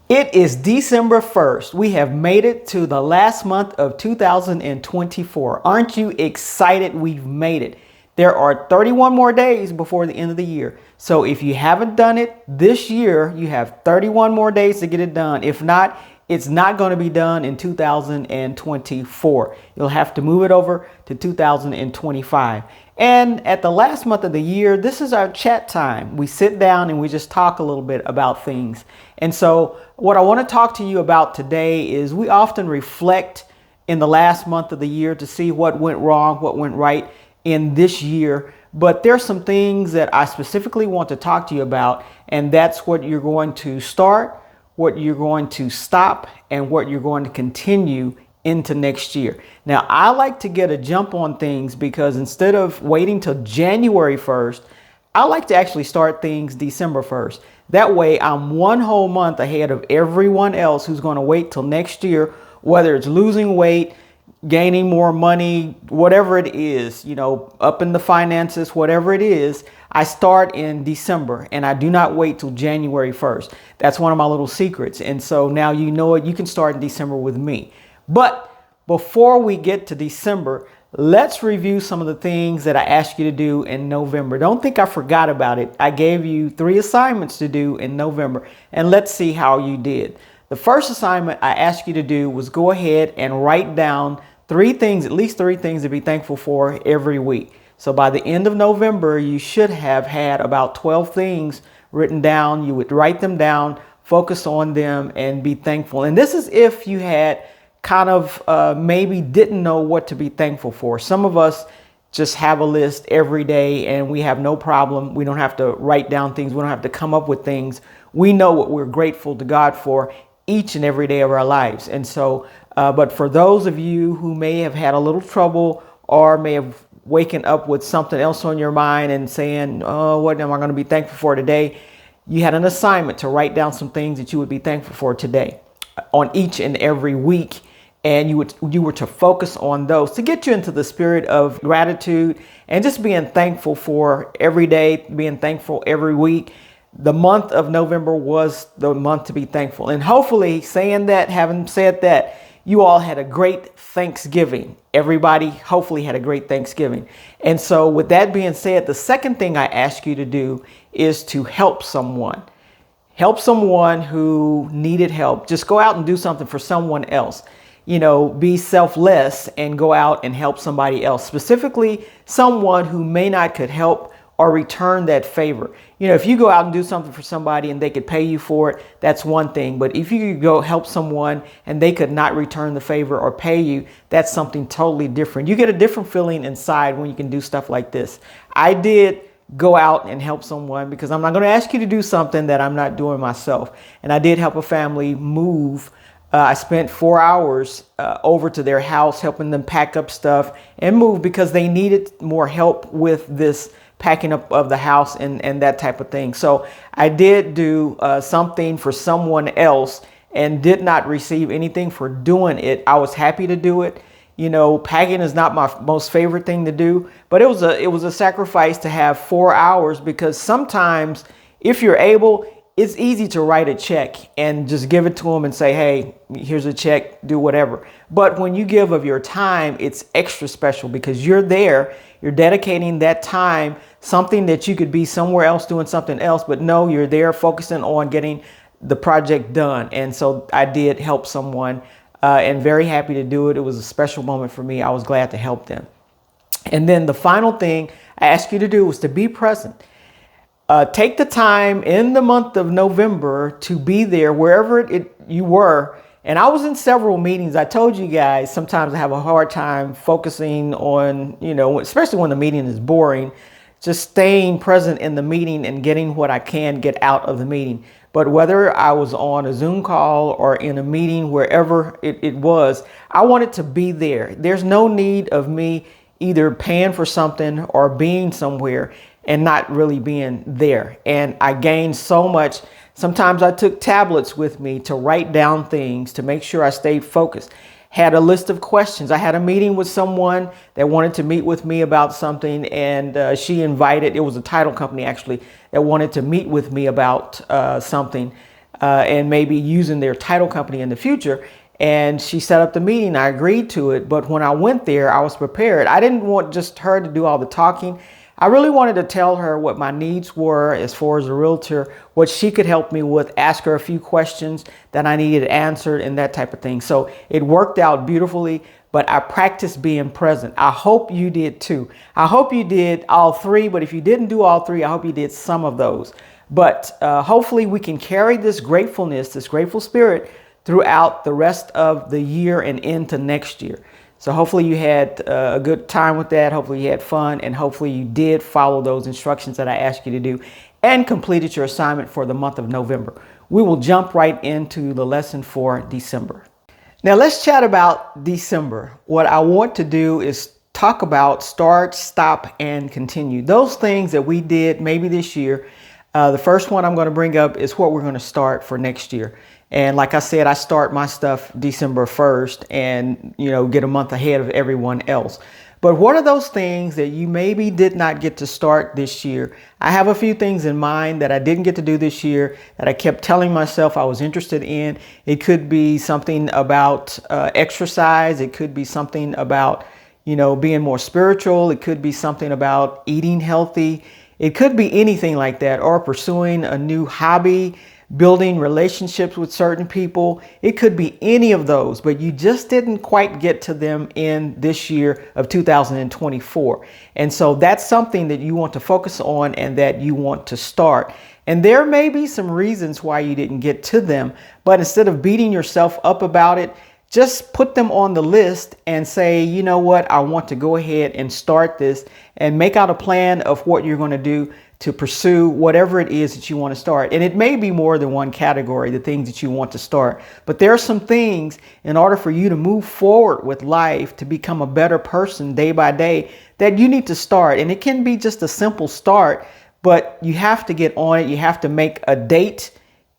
It is December 1st. We have made it to the last month of 2024. Aren't you excited we've made it? There are 31 more days before the end of the year. So if you haven't done it this year, you have 31 more days to get it done. If not, it's not going to be done in 2024. You'll have to move it over to 2025. And at the last month of the year, this is our chat time. We sit down and we just talk a little bit about things. And so what I want to talk to you about today is we often reflect in the last month of the year to see what went wrong, what went right in this year. But there's some things that I specifically want to talk to you about, and that's what you're going to start, what you're going to stop, and what you're going to continue into next year. Now, I like to get a jump on things because instead of waiting till January 1st, I like to actually start things December 1st. That way I'm one whole month ahead of everyone else who's going to wait till next year, whether it's losing weight, gaining more money, whatever it is, up in the finances, whatever it is. I start in December and I do not wait till January 1st. That's one of my little secrets. And so now you know it, you can start in December with me. But before we get to December, let's review some of the things that I asked you to do in November. Don't think I forgot about it. I gave you 3 assignments to do in November, and let's see how you did. The first assignment I asked you to do was go ahead and write down 3 things, at least 3 things to be thankful for every week. So by the end of November, you should have had about 12 things written down. You would write them down, focus on them, and be thankful. And this is if you had kind of maybe didn't know what to be thankful for. Some of us just have a list every day and we have no problem. We don't have to write down things. We don't have to come up with things. We know what we're grateful to God for each and every day of our lives. And so, but for those of you who may have had a little trouble or may have waken up with something else on your mind and saying, oh, what am I going to be thankful for today? You had an assignment to write down some things that you would be thankful for today on each and every week. And you were to focus on those to get you into the spirit of gratitude and just being thankful for every day, being thankful every week. The month of November was the month to be thankful. And hopefully, having said that, you all had a great Thanksgiving. Everybody hopefully had a great Thanksgiving. And so with that being said, the second thing I ask you to do is to help someone. Help someone who needed help. Just go out and do something for someone else. Be selfless and go out and help somebody else, specifically someone who may not could help or return that favor. If you go out and do something for somebody and they could pay you for it, that's one thing. But if you could go help someone and they could not return the favor or pay you, that's something totally different. You get a different feeling inside when you can do stuff like this. I did go out and help someone because I'm not going to ask you to do something that I'm not doing myself. And I did help a family move. I spent 4 hours over to their house, helping them pack up stuff and move because they needed more help with this packing up of the house and that type of thing. So I did do something for someone else and did not receive anything for doing it. I was happy to do it. Packing is not my most favorite thing to do, but it was a sacrifice to have 4 hours because sometimes if you're able, it's easy to write a check and just give it to them and say, hey, here's a check, do whatever. But when you give of your time, it's extra special because you're there, you're dedicating that time, something that you could be somewhere else doing something else. But no, you're there focusing on getting the project done. And so I did help someone and very happy to do it. It was a special moment for me. I was glad to help them. And then the final thing I asked you to do was to be present. Take the time in the month of November to be there wherever you were. And I was in several meetings. I told you guys, sometimes I have a hard time focusing on, especially when the meeting is boring, just staying present in the meeting and getting what I can get out of the meeting. But whether I was on a Zoom call or in a meeting, wherever it was, I wanted to be there. There's no need of me either paying for something or being somewhere and not really being there. And I gained so much. Sometimes I took tablets with me to write down things to make sure I stayed focused. Had a list of questions. I had a meeting with someone that wanted to meet with me about something, and she invited, it was a title company actually, that wanted to meet with me about something. and maybe using their title company in the future. And she set up the meeting. I agreed to it. But when I went there, I was prepared. I didn't want just her to do all the talking. I really wanted to tell her what my needs were as far as a realtor, what she could help me with, ask her a few questions that I needed answered and that type of thing. So it worked out beautifully, but I practiced being present. I hope you did too. I hope you did all three, but if you didn't do all three, I hope you did some of those. But hopefully we can carry this gratefulness, this grateful spirit throughout the rest of the year and into next year. So hopefully you had a good time with that. Hopefully you had fun, and hopefully you did follow those instructions that I asked you to do and completed your assignment for the month of November. We will jump right into the lesson for December. Now let's chat about December. What I want to do is talk about start, stop, and continue. Those things that we did maybe this year. The first one I'm going to bring up is what we're going to start for next year. And like I said, I start my stuff December 1st and, get a month ahead of everyone else. But what are those things that you maybe did not get to start this year? I have a few things in mind that I didn't get to do this year that I kept telling myself I was interested in. It could be something about exercise. It could be something about, being more spiritual. It could be something about eating healthy. It could be anything like that, or pursuing a new hobby, building relationships with certain people. It could be any of those, but you just didn't quite get to them in this year of 2024. And so that's something that you want to focus on and that you want to start. And there may be some reasons why you didn't get to them, but instead of beating yourself up about it, just put them on the list and say, you know what, I want to go ahead and start this, and make out a plan of what you're going to do to pursue whatever it is that you want to start. And it may be more than one category, the things that you want to start. But there are some things in order for you to move forward with life, to become a better person day by day, that you need to start. And it can be just a simple start, but you have to get on it. You have to make a date.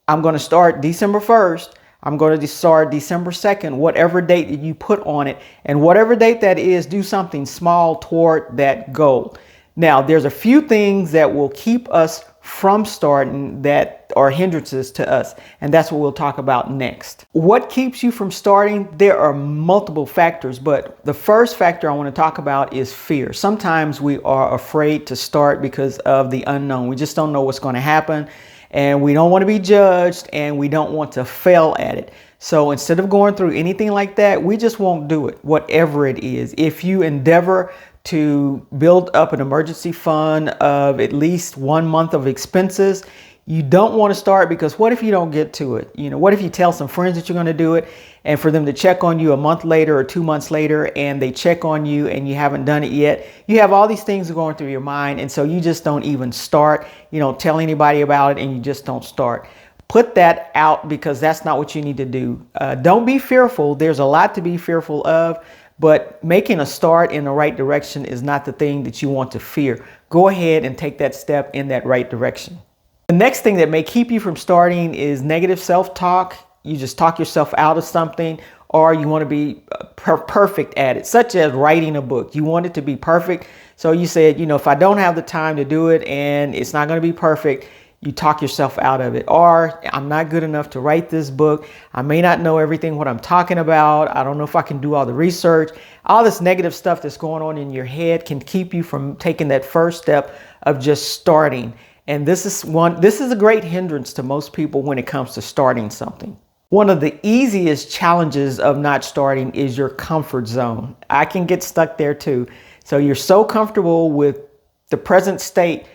I'm going to start December 1st. I'm going to start December 2nd, whatever date that you put on it. And whatever date that is, do something small toward that goal. Now, there's a few things that will keep us from starting that are hindrances to us. And that's what we'll talk about next. What keeps you from starting? There are multiple factors, but the first factor I want to talk about is fear. Sometimes we are afraid to start because of the unknown. We just don't know what's going to happen. And we don't want to be judged, and we don't want to fail at it. So instead of going through anything like that, we just won't do it, whatever it is. If you endeavor to build up an emergency fund of at least 1 month of expenses, you don't want to start, because what if you don't get to it? What if you tell some friends that you're going to do it, and for them to check on you a month later or 2 months later, and they check on you and you haven't done it yet? You have all these things going through your mind, and so you just don't even start. You don't tell anybody about it, and you just don't start. Put that out, because that's not what you need to do. Don't be fearful. There's a lot to be fearful of, but making a start in the right direction is not the thing that you want to fear. Go ahead and take that step in that right direction. The next thing that may keep you from starting is negative self-talk. You just talk yourself out of something, or you want to be perfect at it, such as writing a book. You want it to be perfect. So you said, if I don't have the time to do it and it's not going to be perfect, you talk yourself out of it. Or I'm not good enough to write this book. I may not know everything what I'm talking about. I don't know if I can do all the research. All this negative stuff that's going on in your head can keep you from taking that first step of just starting. And this is a great hindrance to most people when it comes to starting something. One of the easiest challenges of not starting is your comfort zone. I can get stuck there too. So you're so comfortable with the present state.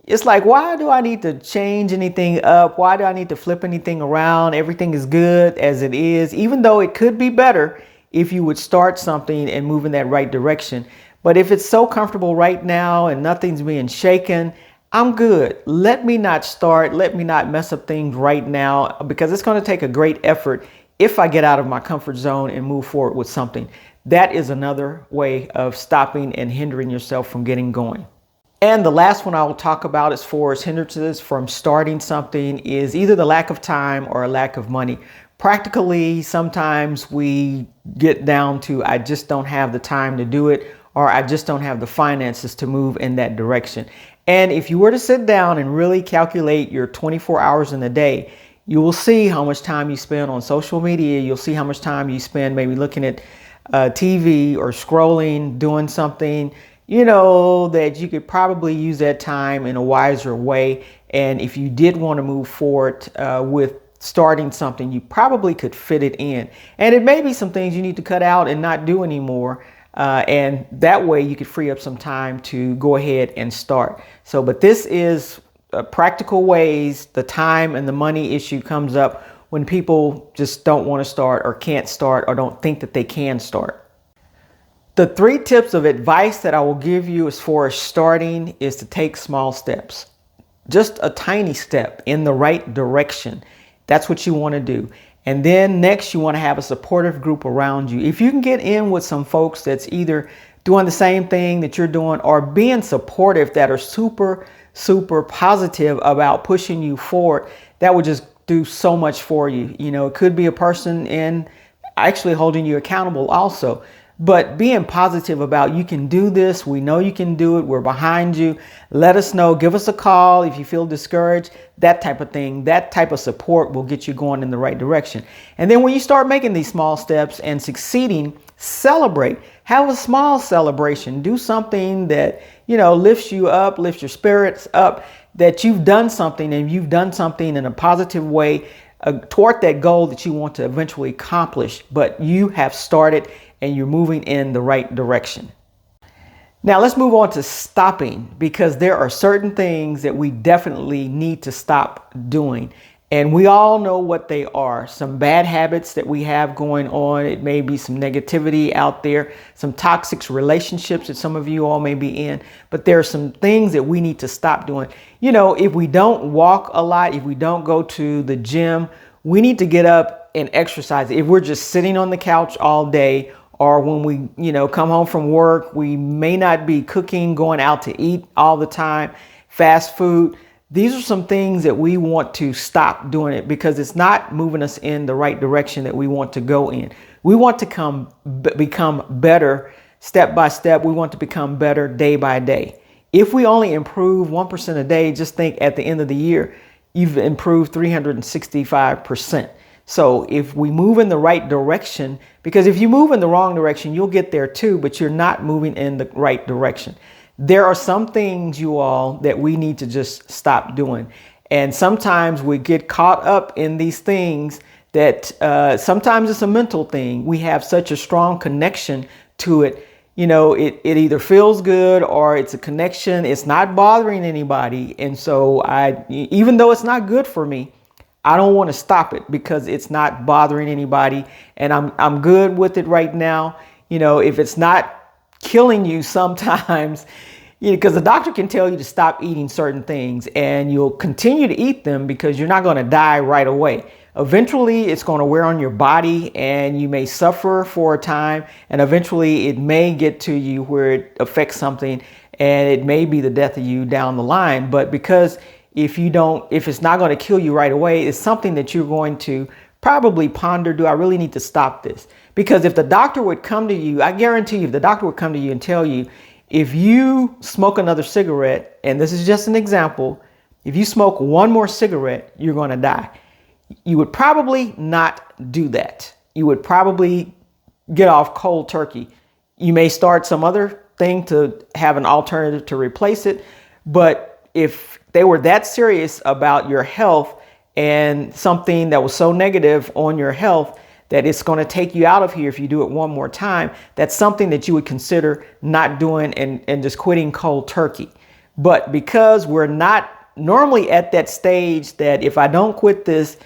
It's like, why do I need to change anything up? Why do I need to flip anything around? Everything is good as it is, even though it could be better if you would start something and move in that right direction. But if it's so comfortable right now and nothing's being shaken, I'm good. Let me not start. Let me not mess up things right now, because it's going to take a great effort if I get out of my comfort zone and move forward with something. That is another way of stopping and hindering yourself from getting going. And the last one I will talk about as far as hindrances from starting something is either the lack of time or a lack of money. Practically, sometimes we get down to, I just don't have the time to do it, or I just don't have the finances to move in that direction. And if you were to sit down and really calculate your 24 hours in a day, You will see how much time you spend on social media. You'll see how much time you spend maybe looking at TV or scrolling, doing something, that you could probably use that time in a wiser way. And if you did want to move forward with starting something, you probably could fit it in. And it may be some things you need to cut out and not do anymore. And that way you could free up some time to go ahead and start. So, but this is practical ways. The time and the money issue comes up when people just don't want to start or can't start or don't think that they can start. The 3 tips of advice that I will give you as far as starting is to take small steps. Just a tiny step in the right direction. That's what you want to do. And then next, you want to have a supportive group around you. If you can get in with some folks that's either doing the same thing that you're doing or being supportive, that are super, super positive about pushing you forward, that would just do so much for you. It could be a person in actually holding you accountable also. But being positive about, you can do this. We know you can do it. We're behind you. Let us know. Give us a call if you feel discouraged. That type of thing, that type of support will get you going in the right direction. And then when you start making these small steps and succeeding, celebrate. Have a small celebration. Do something that, lifts you up, lifts your spirits up, that you've done something, and you've done something in a positive way toward that goal that you want to eventually accomplish. But you have started and you're moving in the right direction. Now let's move on to stopping, because there are certain things that we definitely need to stop doing. And we all know what they are. Some bad habits that we have going on. It may be some negativity out there, some toxic relationships that some of you all may be in. But there are some things that we need to stop doing. If we don't walk a lot, if we don't go to the gym, we need to get up and exercise. If we're just sitting on the couch all day, or when we, come home from work, we may not be cooking, going out to eat all the time, fast food. These are some things that we want to stop doing it, because it's not moving us in the right direction that we want to go in. We want to become better step by step. We want to become better day by day. If we only improve 1% a day, just think at the end of the year, you've improved 365%. So if we move in the right direction, because if you move in the wrong direction, you'll get there too, but you're not moving in the right direction. There are some things, you all, that we need to just stop doing. And sometimes we get caught up in these things that sometimes it's a mental thing. We have such a strong connection to it. It either feels good or it's a connection. It's not bothering anybody. And so even though it's not good for me, I don't want to stop it because it's not bothering anybody, and I'm good with it right now. If it's not killing you sometimes, because the doctor can tell you to stop eating certain things and you'll continue to eat them because you're not going to die right away. Eventually, it's going to wear on your body and you may suffer for a time, and eventually it may get to you where it affects something and it may be the death of you down the line. But because if it's not going to kill you right away, it's something that you're going to probably ponder. Do I really need to stop this? Because if the doctor would come to you, I guarantee you, if the doctor would come to you and tell you, if you smoke another cigarette, and this is just an example, if you smoke one more cigarette, you're going to die. You would probably not do that. You would probably get off cold turkey. You may start some other thing to have an alternative to replace it. But if they were that serious about your health and something that was so negative on your health that it's going to take you out of here if you do it one more time, that's something that you would consider not doing and just quitting cold turkey. But because we're not normally at that stage that if I don't quit this,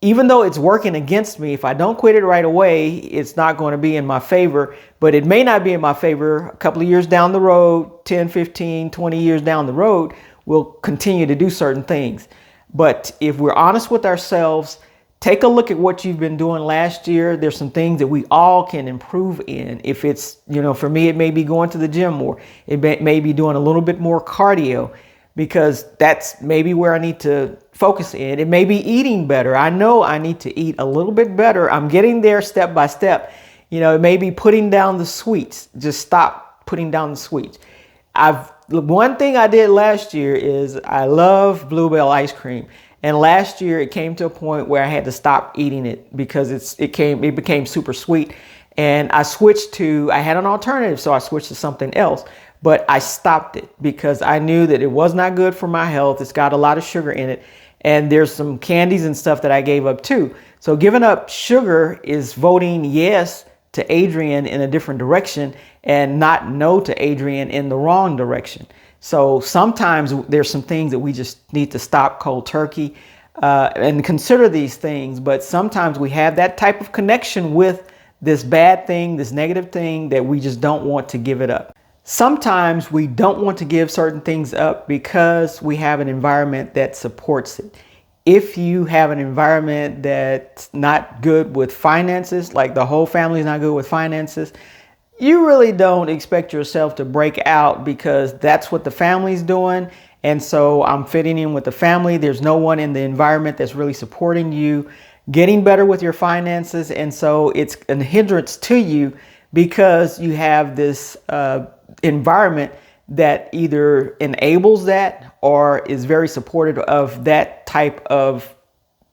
even though it's working against me, if I don't quit it right away, it's not going to be in my favor. But it may not be in my favor a couple of years down the road, 10, 15, 20 years down the road, we'll continue to do certain things. But if we're honest with ourselves, take a look at what you've been doing last year. There's some things that we all can improve in. If it's, for me, it may be going to the gym more. It may be doing a little bit more cardio, because that's maybe where I need to focus in. It may be eating better. I know I need to eat a little bit better. I'm getting there step by step. It may be putting down the sweets. Just stop putting down the sweets. One thing I did last year is I love Bluebell ice cream. And last year it came to a point where I had to stop eating it because it became super sweet. And I had an alternative, so I switched to something else. But I stopped it because I knew that it was not good for my health. It's got a lot of sugar in it. And there's some candies and stuff that I gave up too. So giving up sugar is voting yes to Adrian in a different direction and not no to Adrian in the wrong direction. So sometimes there's some things that we just need to stop cold turkey and consider these things. But sometimes we have that type of connection with this bad thing, this negative thing, that we just don't want to give it up. Sometimes we don't want to give certain things up because we have an environment that supports it. If you have an environment that's not good with finances, like the whole family is not good with finances, you really don't expect yourself to break out because that's what the family's doing. And so I'm fitting in with the family. There's no one in the environment that's really supporting you getting better with your finances. And so it's a hindrance to you because you have this environment that either enables that or is very supportive of that type of,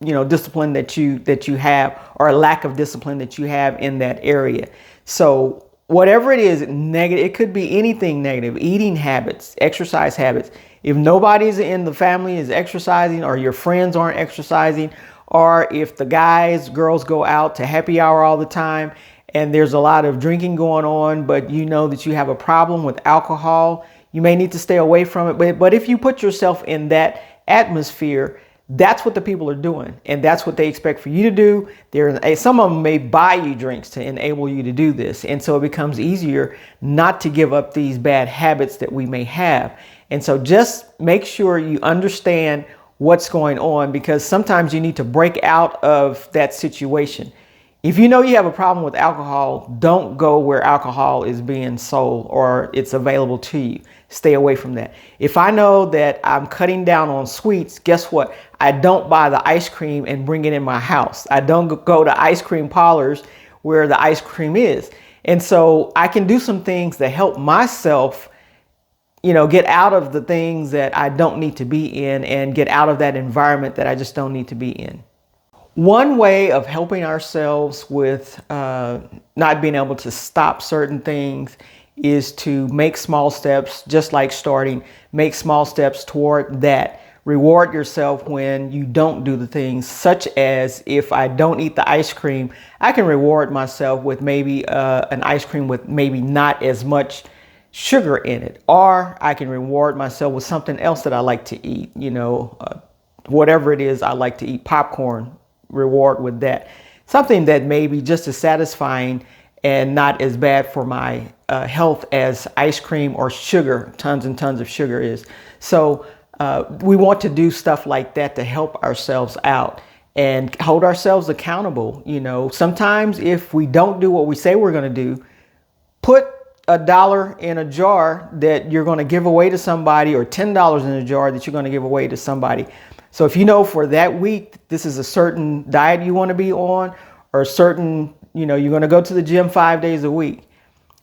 discipline that you have, or a lack of discipline that you have in that area. So whatever it is negative, it could be anything negative: eating habits, exercise habits. If nobody's in the family is exercising, or your friends aren't exercising, or if the girls go out to happy hour all the time and there's a lot of drinking going on, but you know that you have a problem with alcohol, you may need to stay away from it. But if you put yourself in that atmosphere, that's what the people are doing, and that's what they expect for you to do. Some of them may buy you drinks to enable you to do this. And so it becomes easier not to give up these bad habits that we may have. And so just make sure you understand what's going on, because sometimes you need to break out of that situation. If you know you have a problem with alcohol, don't go where alcohol is being sold or it's available to you. Stay away from that. If I know that I'm cutting down on sweets, guess what? I don't buy the ice cream and bring it in my house. I don't go to ice cream parlors where the ice cream is. And so I can do some things to help myself, get out of the things that I don't need to be in and get out of that environment that I just don't need to be in. One way of helping ourselves with not being able to stop certain things is to make small steps, just like starting. Make small steps toward that. Reward yourself when you don't do the things, such as if I don't eat the ice cream, I can reward myself with maybe an ice cream with maybe not as much sugar in it. Or I can reward myself with something else that I like to eat, whatever it is I like to eat, popcorn. Reward with that, something that may be just as satisfying and not as bad for my health as ice cream or sugar, tons and tons of sugar is. So we want to do stuff like that to help ourselves out and hold ourselves accountable. Sometimes if we don't do what we say we're going to do, put $1 in a jar that you're going to give away to somebody, or $10 in a jar that you're going to give away to somebody. So if you know for that week, this is a certain diet you want to be on, or certain, you're going to go to the gym 5 days a week.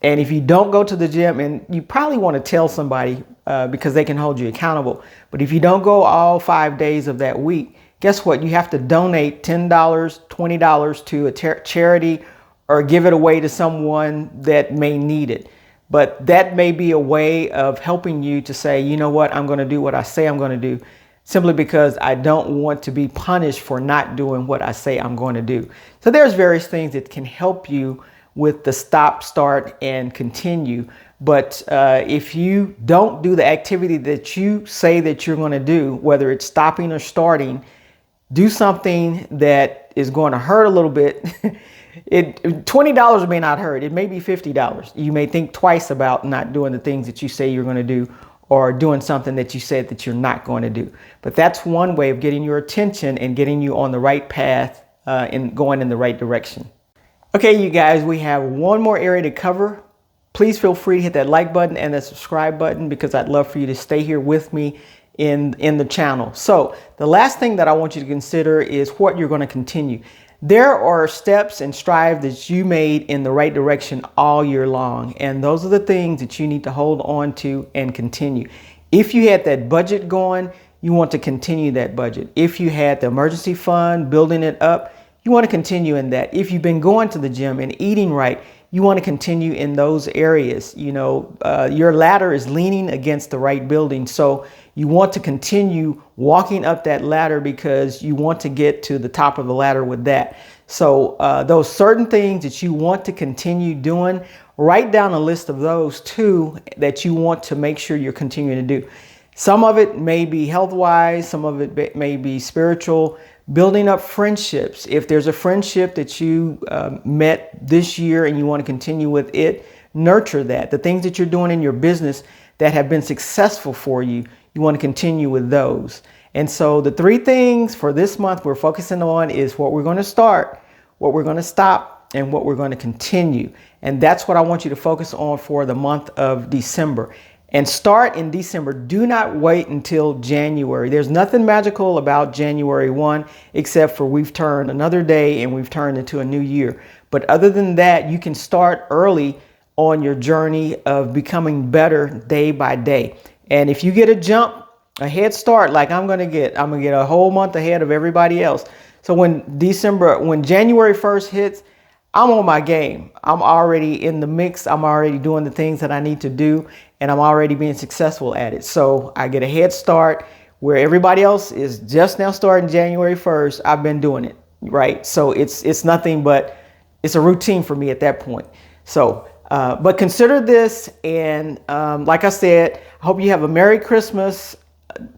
And if you don't go to the gym, and you probably want to tell somebody because they can hold you accountable. But if you don't go all 5 days of that week, guess what? You have to donate $10, $20 to a charity, or give it away to someone that may need it. But that may be a way of helping you to say, you know what, I'm going to do what I say I'm going to do, simply because I don't want to be punished for not doing what I say I'm going to do. So there's various things that can help you with the stop, start, and continue. But if you don't do the activity that you say that you're going to do, whether it's stopping or starting, do something that is going to hurt a little bit. $20 may not hurt. It may be $50. You may think twice about not doing the things that you say you're going to do, or doing something that you said that you're not going to do. But that's one way of getting your attention and getting you on the right path and going in the right direction. Okay, you guys, we have one more area to cover. Please feel free to hit that like button and that subscribe button, because I'd love for you to stay here with me in the channel. So the last thing that I want you to consider is what you're going to continue. There are steps and strides that you made in the right direction all year long. And those are the things that you need to hold on to and continue. If you had that budget going, you want to continue that budget. If you had the emergency fund, building it up, you want to continue in that. If you've been going to the gym and eating right, you want to continue in those areas. Your ladder is leaning against the right building. So you want to continue walking up that ladder because you want to get to the top of the ladder with that. So those certain things that you want to continue doing, write down a list of those too that you want to make sure you're continuing to do. Some of it may be health-wise, some of it may be spiritual. Building up friendships. If there's a friendship that you met this year and you want to continue with it, nurture that. The things that you're doing in your business that have been successful for you, you want to continue with those. And so the 3 things for this month we're focusing on is what we're going to start, what we're going to stop, and what we're going to continue. And that's what I want you to focus on for the month of December. And start in December. Do not wait until January. There's nothing magical about January 1, except for we've turned another day and we've turned into a new year. But other than that, you can start early on your journey of becoming better day by day. And if you get a head start, like I'm going to get a whole month ahead of everybody else. So when January 1st hits, I'm on my game. I'm already in the mix. I'm already doing the things that I need to do, and I'm already being successful at it. So I get a head start where everybody else is just now starting January 1st. I've been doing it, right? So it's nothing but it's a routine for me at that point. So, but consider this. And like I said, I hope you have a Merry Christmas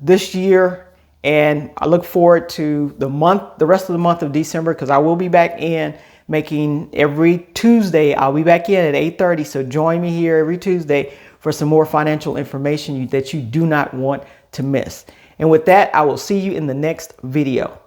this year. And I look forward to the rest of the month of December, because I will be back in making every Tuesday. I'll be back in at 8:30. So join me here every Tuesday for some more financial information that you do not want to miss. And with that, I will see you in the next video.